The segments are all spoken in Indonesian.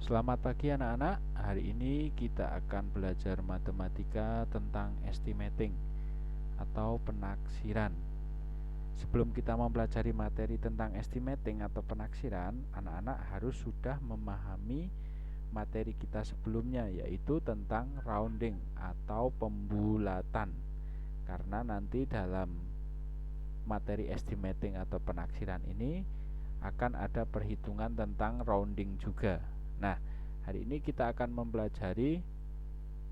Selamat pagi anak-anak. Hari ini kita akan belajar matematika tentang estimating atau penaksiran. Sebelum kita mempelajari materi tentang estimating atau penaksiran, anak-anak harus sudah memahami materi kita sebelumnya, yaitu tentang rounding atau pembulatan. Karena nanti dalam materi estimating atau penaksiran ini akan ada perhitungan tentang rounding juga. Nah, hari ini kita akan mempelajari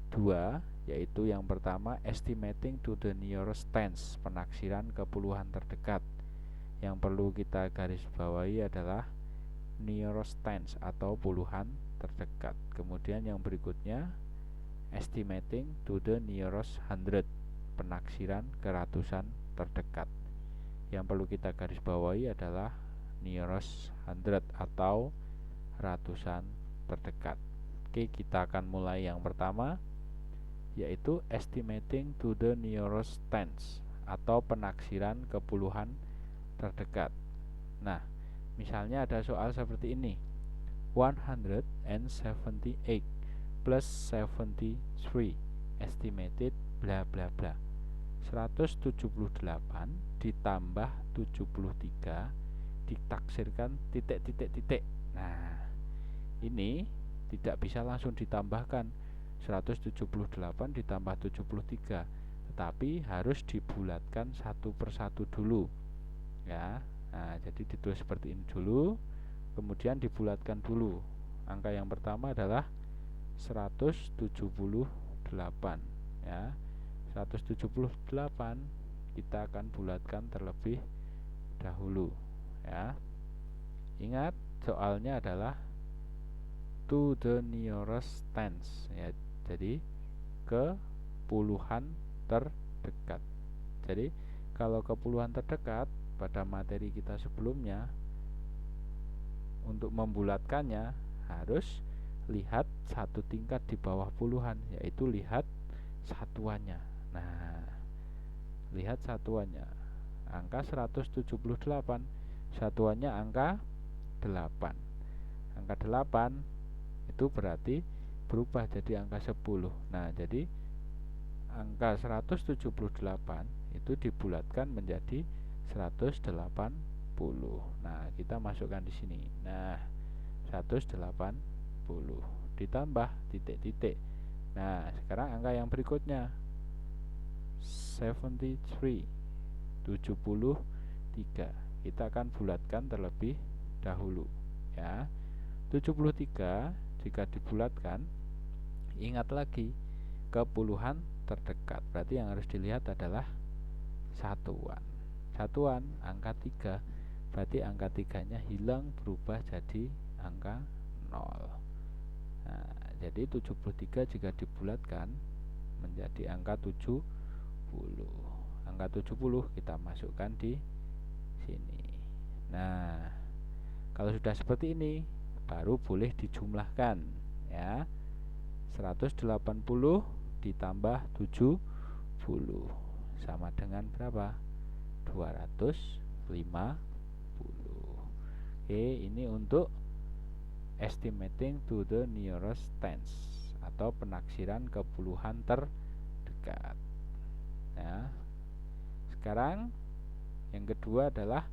dua, yaitu yang pertama estimating to the nearest tens, penaksiran ke puluhan terdekat. Yang perlu kita garis bawahi adalah nearest tens atau puluhan terdekat. Kemudian yang berikutnya estimating to the nearest hundred, penaksiran ke ratusan terdekat. Yang perlu kita garis bawahi adalah nearest hundred atau ratusan terdekat. Oke, kita akan mulai yang pertama, yaitu estimating to the nearest tens atau penaksiran ke puluhan terdekat. Nah, misalnya ada soal seperti ini. 178 plus 73 estimated bla bla bla. 178 ditambah 73 ditaksirkan titik. Nah, ini tidak bisa langsung ditambahkan 178 ditambah 73, tetapi harus dibulatkan satu persatu dulu ya. Nah, jadi ditulis seperti ini dulu, kemudian dibulatkan dulu. Angka yang pertama adalah 178 ya. 178 kita akan bulatkan terlebih dahulu ya. Ingat, soalnya adalah to the nearest tens ya, jadi ke puluhan terdekat. Jadi kalau ke puluhan terdekat pada materi kita sebelumnya, untuk membulatkannya harus lihat satu tingkat di bawah puluhan, yaitu lihat satuannya. Nah, lihat satuannya. Angka 178, satuannya angka 8. Angka 8 itu berarti berubah jadi angka 10. Nah, jadi angka 178 itu dibulatkan menjadi 180. Nah, kita masukkan di sini. Nah, 180 ditambah titik-titik. Nah, sekarang angka yang berikutnya 73, 73. Kita akan bulatkan terlebih dahulu ya. 73 jika dibulatkan, ingat lagi ke puluhan terdekat. Berarti yang harus dilihat adalah satuan. Satuan angka 3. Berarti angka 3-nya hilang, berubah jadi angka 0. Nah, jadi 73 jika dibulatkan menjadi angka 70. Angka 70 kita masukkan di sini. Nah, kalau sudah seperti ini baru boleh dijumlahkan ya. 180 ditambah 70 sama dengan berapa? 250. Oke, ini untuk estimating to the nearest tens atau penaksiran ke puluhan terdekat ya. Sekarang yang kedua adalah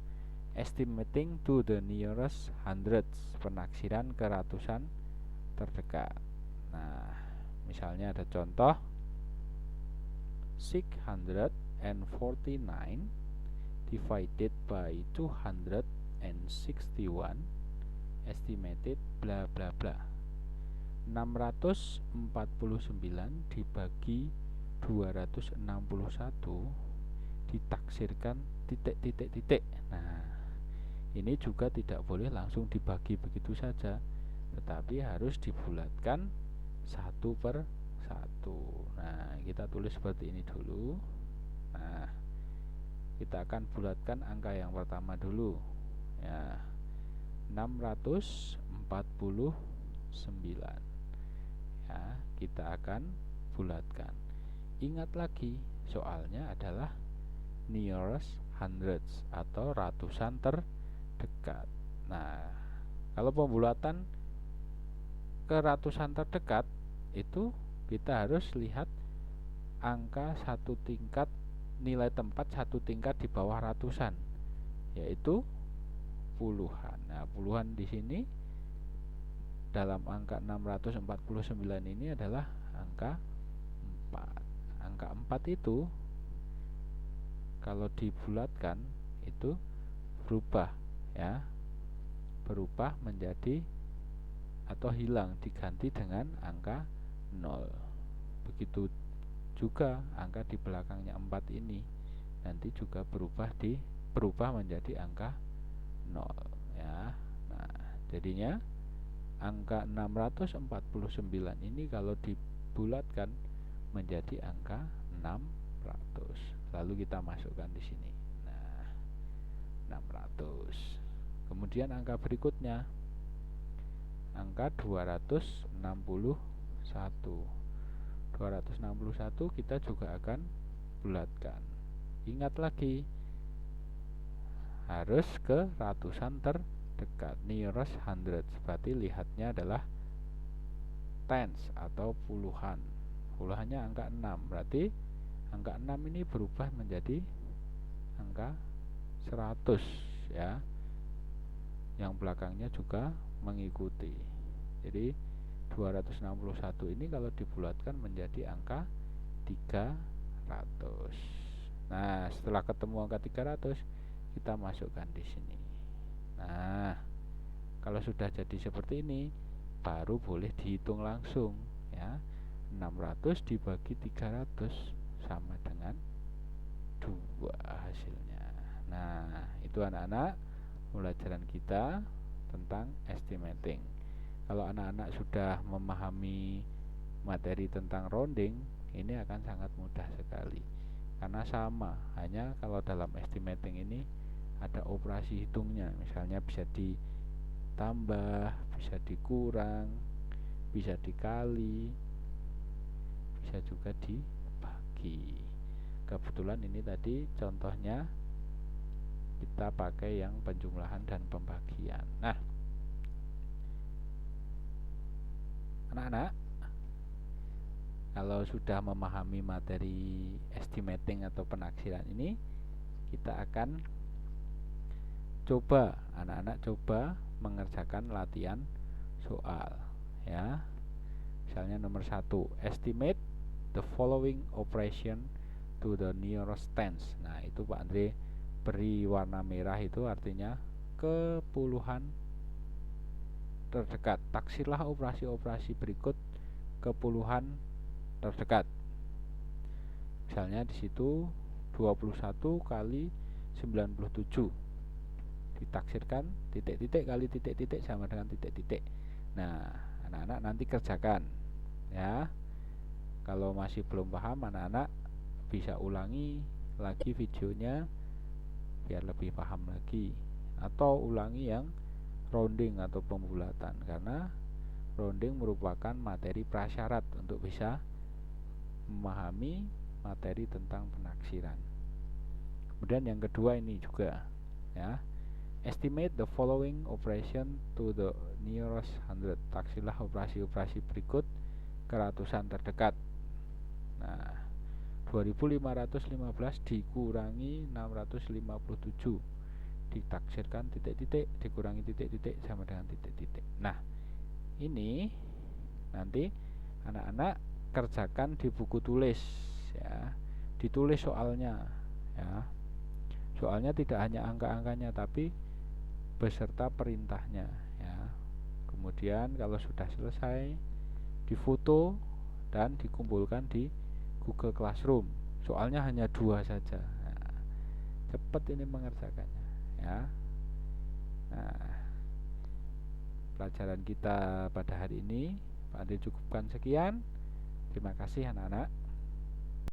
estimating to the nearest hundreds, penaksiran ke ratusan terdekat. Nah, misalnya ada contoh 649 divided by 261 estimated bla bla bla. 649 dibagi 261 ditaksirkan titik. Nah, ini juga tidak boleh langsung dibagi begitu saja, tetapi harus dibulatkan satu per satu. Nah, kita tulis seperti ini dulu. Nah, kita akan bulatkan angka yang pertama dulu ya. 649 ya, kita akan bulatkan. Ingat lagi, soalnya adalah nearest hundreds atau ratusan terdekat. Nah, kalau pembulatan ke ratusan terdekat itu kita harus lihat angka satu tingkat, nilai tempat satu tingkat di bawah ratusan, yaitu puluhan. Nah, puluhan di sini dalam angka 649 ini adalah angka 4. Angka 4 itu kalau dibulatkan itu berubah, ya. Berubah menjadi atau hilang, diganti dengan angka 0. Begitu juga angka di belakangnya 4 ini nanti juga berubah menjadi angka 0, ya. Nah, jadinya angka 649 ini kalau dibulatkan menjadi angka 600. Lalu kita masukkan di sini. Nah, 600. Kemudian angka berikutnya angka 261. 261 kita juga akan bulatkan. Ingat lagi, harus ke ratusan terdekat, nearest hundreds. Berarti lihatnya adalah tens atau puluhan. Puluhannya angka 6. Berarti angka 6 ini berubah menjadi angka 100, ya. Yang belakangnya juga mengikuti. Jadi 261 ini kalau dibulatkan menjadi angka 300. Nah, setelah ketemu angka 300, kita masukkan di sini. Nah, kalau sudah jadi seperti ini, baru boleh dihitung langsung, ya. 600 dibagi 300 sama dengan 2 hasilnya. Nah, itu anak-anak pelajaran kita tentang estimating. Kalau anak-anak sudah memahami materi tentang rounding, ini akan sangat mudah sekali. Karena sama, hanya kalau dalam estimating ini ada operasi hitungnya. Misalnya bisa ditambah, bisa dikurang, bisa dikali, bisa juga dibagi. Kebetulan ini tadi contohnya kita pakai yang penjumlahan dan pembagian. Nah, anak-anak, kalau sudah memahami materi estimating atau penaksiran ini, kita akan coba, anak-anak coba mengerjakan latihan soal, ya. Misalnya nomor 1, estimate the following operation to the nearest tens. Nah, itu Pak Andre beri warna merah, itu artinya ke puluhan terdekat. Taksirlah operasi-operasi berikut ke puluhan terdekat. Misalnya di situ 21 kali 97. Ditaksirkan titik-titik kali titik-titik sama dengan titik-titik. Nah, anak-anak nanti kerjakan, ya. Kalau masih belum paham, anak-anak bisa ulangi lagi videonya biar lebih paham lagi, atau ulangi yang rounding atau pembulatan, karena rounding merupakan materi prasyarat untuk bisa memahami materi tentang penaksiran. Kemudian yang kedua ini juga, ya, estimate the following operation to the nearest 100. Taksirlah operasi-operasi berikut ke ratusan terdekat. Nah, 2515 dikurangi 657, ditaksirkan titik-titik dikurangi titik-titik sama dengan titik-titik. Nah, ini nanti anak-anak kerjakan di buku tulis, ya. Ditulis soalnya, ya. Soalnya tidak hanya angka-angkanya tapi beserta perintahnya, ya. Kemudian kalau sudah selesai, difoto dan dikumpulkan di Google Classroom. Soalnya hanya 2 saja. Nah, cepat ini mengerjakannya, ya. Nah, pelajaran kita pada hari ini Pak Andre cukupkan sekian. Terima kasih anak-anak.